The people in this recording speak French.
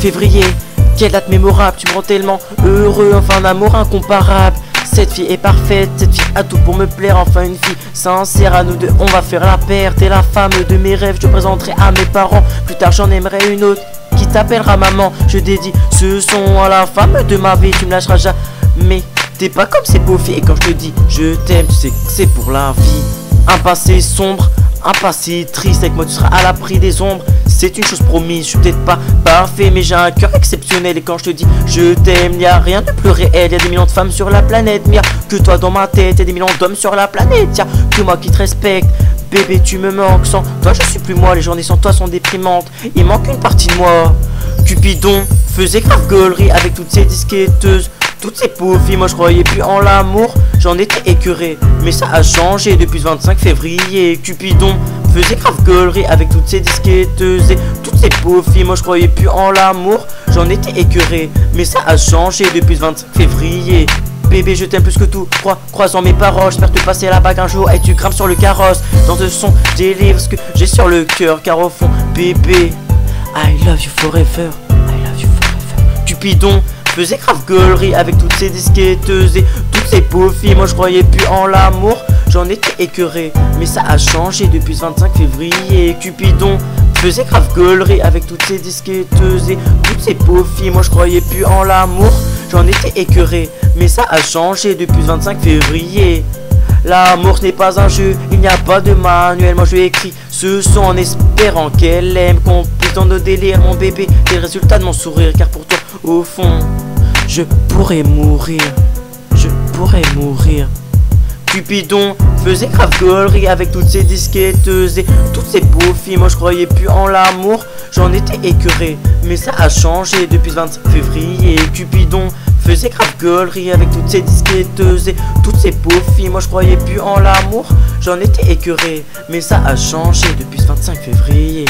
février. Quelle date mémorable, tu me rends tellement heureux, enfin un amour incomparable. Cette fille est parfaite, cette fille a tout pour me plaire, enfin une fille sincère, à nous deux on va faire la paire. T'es la femme de mes rêves, je te présenterai à mes parents. Plus tard j'en aimerai une autre qui t'appellera maman. Je dédie ce son à la femme de ma vie, tu me lâcheras jamais. T'es pas comme ces beaux filles, et quand je te dis je t'aime, tu sais que c'est pour la vie. Un passé sombre, un passé triste, avec moi tu seras à l'abri des ombres. C'est une chose promise, je suis peut-être pas parfait, mais j'ai un cœur exceptionnel. Et quand je te dis je t'aime, y'a rien de plus réel. Y'a des millions de femmes sur la planète, mais y'a que toi dans ma tête. Y'a des millions d'hommes sur la planète, y'a que moi qui te respecte. Bébé tu me manques, sans toi je suis plus moi. Les journées sans toi sont déprimantes, il manque une partie de moi. Cupidon faisait grave gaulerie avec toutes ces disquetteuses, toutes ces pauvres filles, moi je croyais plus en l'amour, j'en étais écœuré, mais ça a changé depuis le 25 février. Cupidon faisait grave gaulerie avec toutes ces disquetteuses et toutes ces pauvres filles, moi je croyais plus en l'amour, j'en étais écœuré, mais ça a changé depuis le 25 février. Bébé je t'aime plus que tout, croisant mes paroles, j'espère te passer la bague un jour et tu grimpes sur le carrosse. Dans ce son délivre ce que j'ai sur le cœur, car au fond bébé I love you forever, I love you forever. Cupidon faisait grave gaulerie avec toutes ces disquetteuses et toutes ces pauvres filles, moi je croyais plus en l'amour, j'en étais écœuré, mais ça a changé depuis ce 25 février. Cupidon faisait grave gaulerie avec toutes ces disquetteuses et toutes ces pauvres filles, moi je croyais plus en l'amour, j'en étais écœuré, mais ça a changé depuis le 25 février. L'amour ce n'est pas un jeu, il n'y a pas de manuel. Moi je lui écris ce son en espérant qu'elle aime, qu'on puisse dans nos délires. Mon bébé, t'es le résultat de mon sourire, car pour toi au fond je pourrais mourir, je pourrais mourir. Cupidon faisait grave gaulerie avec toutes ces disquetteuses et toutes ces pauvres filles, moi je croyais plus en l'amour, j'en étais écœuré, mais ça a changé depuis le 25 février. Cupidon faisait grave gaulerie avec toutes ces disquetteuses et toutes ces pauvres filles, moi je croyais plus en l'amour, j'en étais écœuré, mais ça a changé depuis ce 25 février.